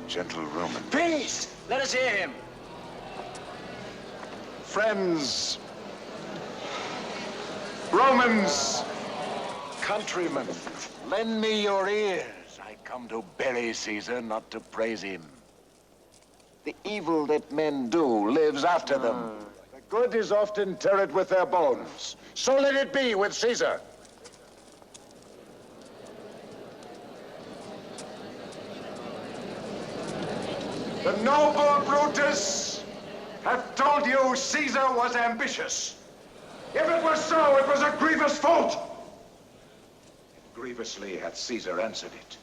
gentle Roman. Peace! Let us hear him. Friends, Romans, countrymen, lend me your ears. I come to bury Caesar, not to praise him. The evil that men do lives after them. The good is often interred with their bones. So let it be with Caesar. The noble Brutus hath told you Caesar was ambitious. If it was so, it was a grievous fault. And grievously hath Caesar answered it.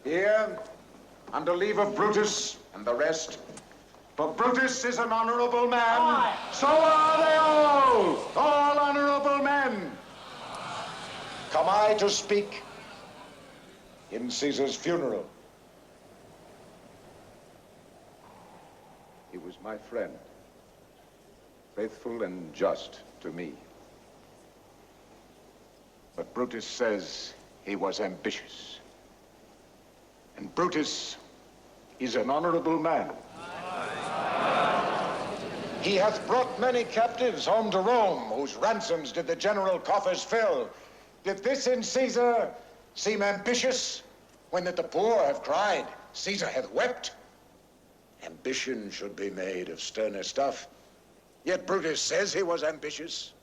Here, under leave of Brutus and the rest, for Brutus is an honorable man. Aye. So are they all honorable men. Come I to speak in Caesar's funeral. He was my friend, faithful and just to me. But Brutus says he was ambitious. And Brutus is an honorable man. He hath brought many captives home to Rome, whose ransoms did the general coffers fill. Did this in Caesar seem ambitious, when that the poor have cried, Caesar hath wept? Ambition should be made of sterner stuff. Yet Brutus says he was ambitious,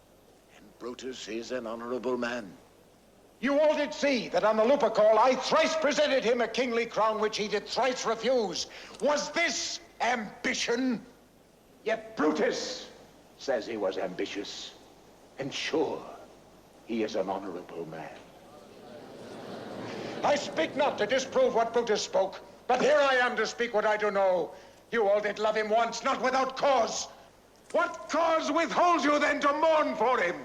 and Brutus is an honorable man. You all did see that on the Lupercal I thrice presented him a kingly crown which he did thrice refuse. Was this ambition? Yet Brutus says he was ambitious, and sure, he is an honorable man. I speak not to disprove what Brutus spoke, but here I am to speak what I do know. You all did love him once, not without cause. What cause withholds you then to mourn for him?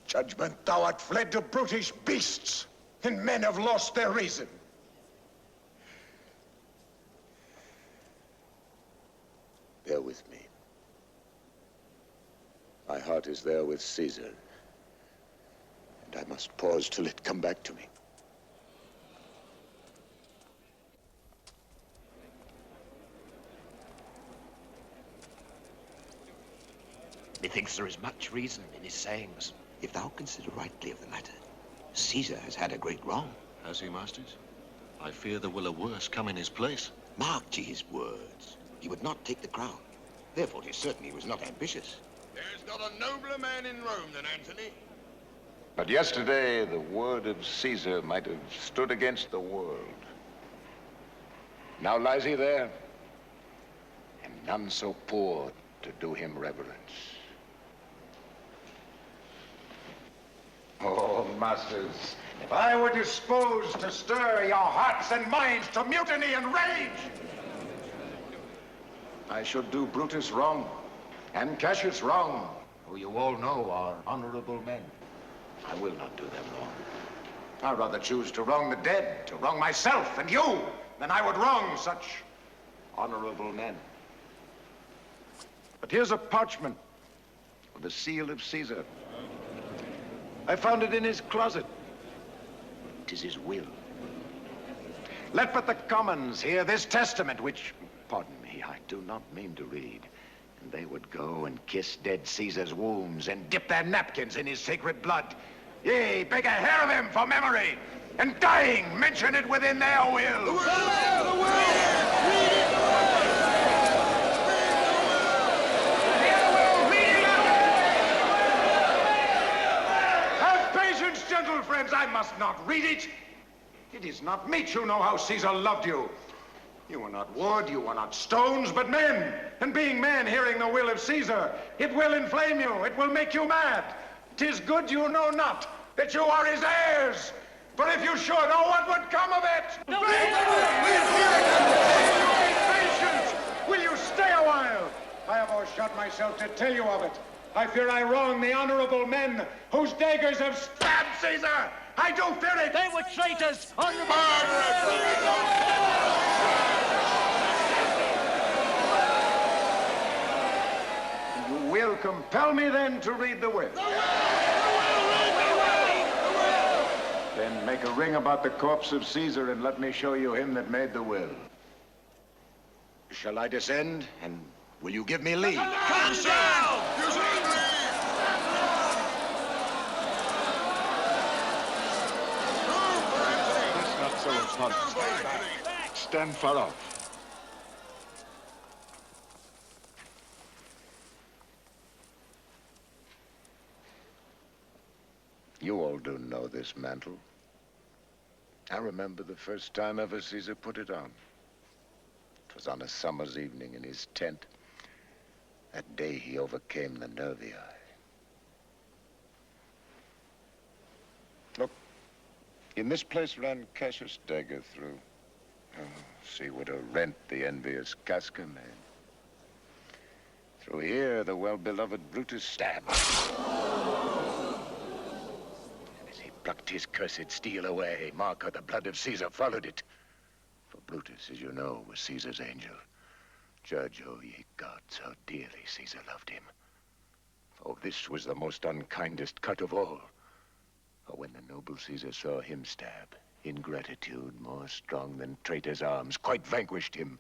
Judgment, thou art fled to brutish beasts, and men have lost their reason. Bear with me. My heart is there with Caesar, and I must pause till it come back to me. Methinks there is much reason in his sayings. If thou consider rightly of the matter, Caesar has had a great wrong. Has he, masters? I fear there will a worse come in his place. Mark ye his words. He would not take the crown. Therefore, 'tis certain he was not ambitious. There's not a nobler man in Rome than Antony. But yesterday, the word of Caesar might have stood against the world. Now lies he there, and none so poor to do him reverence. Oh, masters, if I were disposed to stir your hearts and minds to mutiny and rage, I should do Brutus wrong, and Cassius wrong, who you all know are honorable men. I will not do them wrong. I'd rather choose to wrong the dead, to wrong myself and you, than I would wrong such honorable men. But here's a parchment with the seal of Caesar. I found it in his closet. 'Tis his will. Let but the commons hear this testament, which, pardon me, I do not mean to read. And they would go and kiss dead Caesar's wounds and dip their napkins in his sacred blood. Yea, beg a hair of him for memory, and dying mention it within their will. The will! Read it! Gentle friends, I must not read it. It is not meet you know how Caesar loved you. You were not wood, you were not stones, but men. And being men, hearing the will of Caesar, it will inflame you, it will make you mad. 'Tis good you know not that you are his heirs. For if you should, oh, what would come of it? No, patient. Will you stay a while? I have overshot myself to tell you of it. I fear I wrong the honorable men whose daggers have stabbed Caesar. I do fear it. They were traitors. You will compel me then to read the will. The will, read the will. a ring about the corpse of Caesar and let me show you him that made the will. Shall I descend, and will you give me leave? Come down! That's not so important. Stay back. Stand far off. You all do know this mantle. I remember the first time ever Caesar put it on. It was on a summer's evening in his tent. That day he overcame the nervii. Look, in this place ran Cassius' dagger through. Oh, see what a rent the envious Casca made. Through here, the well-beloved Brutus stabbed. And as he plucked his cursed steel away, mark of the blood of Caesar followed it. For Brutus, as you know, was Caesar's angel. Judge, oh ye gods, how dearly Caesar loved him. For this was the most unkindest cut of all. For when the noble Caesar saw him stab, ingratitude, more strong than traitor's arms, quite vanquished him.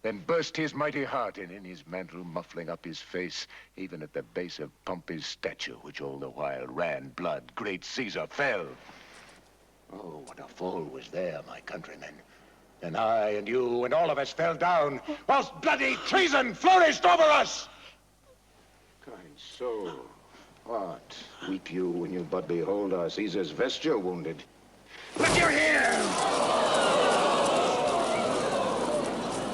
Then burst his mighty heart, and in his mantle muffling up his face, even at the base of Pompey's statue, which all the while ran blood, great Caesar fell. Oh, what a fall was there, my countrymen. And I and you and all of us fell down, whilst bloody treason flourished over us. Kind soul, what? Weep you when you but behold our Caesar's vesture wounded? Look here!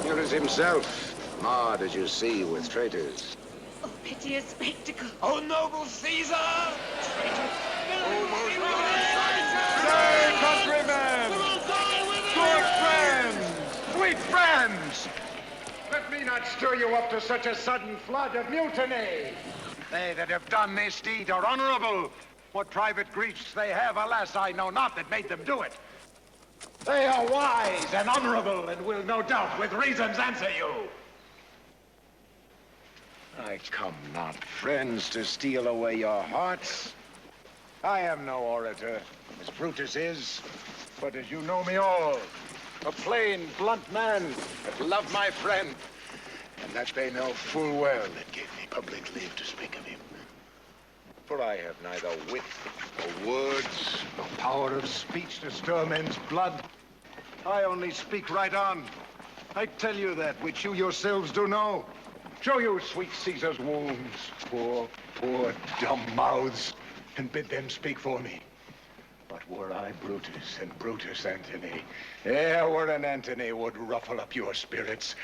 Here is himself, marred as you see with traitors. Oh, piteous spectacle. Oh, noble Caesar! Say, countrymen! Good friends! Sweet friends! Let me not stir you up to such a sudden flood of mutiny. They that have done this deed are honorable. What private griefs they have, alas, I know not, that made them do it. They are wise and honorable, and will no doubt with reasons answer you. I come not, friends, to steal away your hearts. I am no orator, as Brutus is, but as you know me all, a plain, blunt man that love my friend, and that they know full well that gave me public leave to speak of him. For I have neither wit, nor words, nor power of speech to stir men's blood. I only speak right on. I tell you that which you yourselves do know. Show you sweet Caesar's wounds, poor, dumb mouths, and bid them speak for me. But were I Brutus, and Brutus Antony, were an Antony would ruffle up your spirits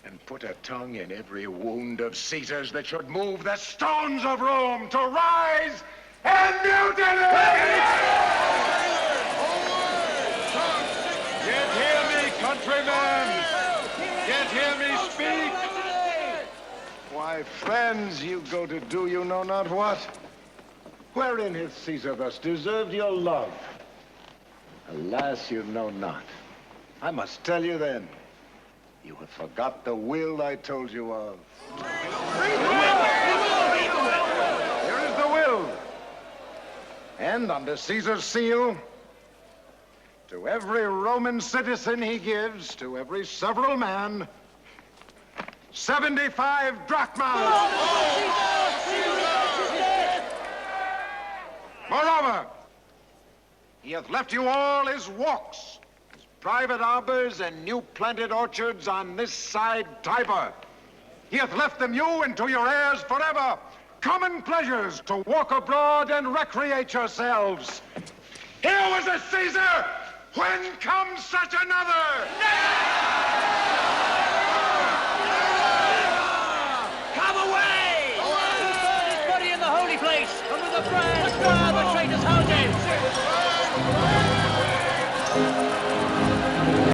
and put a tongue in every wound of Caesar's that should move the stones of Rome to rise and mutiny! Yet hear me, countrymen! Yet hear me speak! Why, friends, you go to do you know not what. Wherein hath Caesar thus deserved your love? Alas, you know not. I must tell you then. You have forgot the will I told you of. Here is the will. And under Caesar's seal, to every Roman citizen he gives, to every several man, 75 drachmas. Moreover, he hath left you all his walks, his private arbors and new planted orchards on this side Tiber. He hath left them you and to your heirs forever, common pleasures to walk abroad and recreate yourselves. Here was a Caesar, when comes such another? Come away! Burn his body in the holy place, under the brand of the traitor's houses!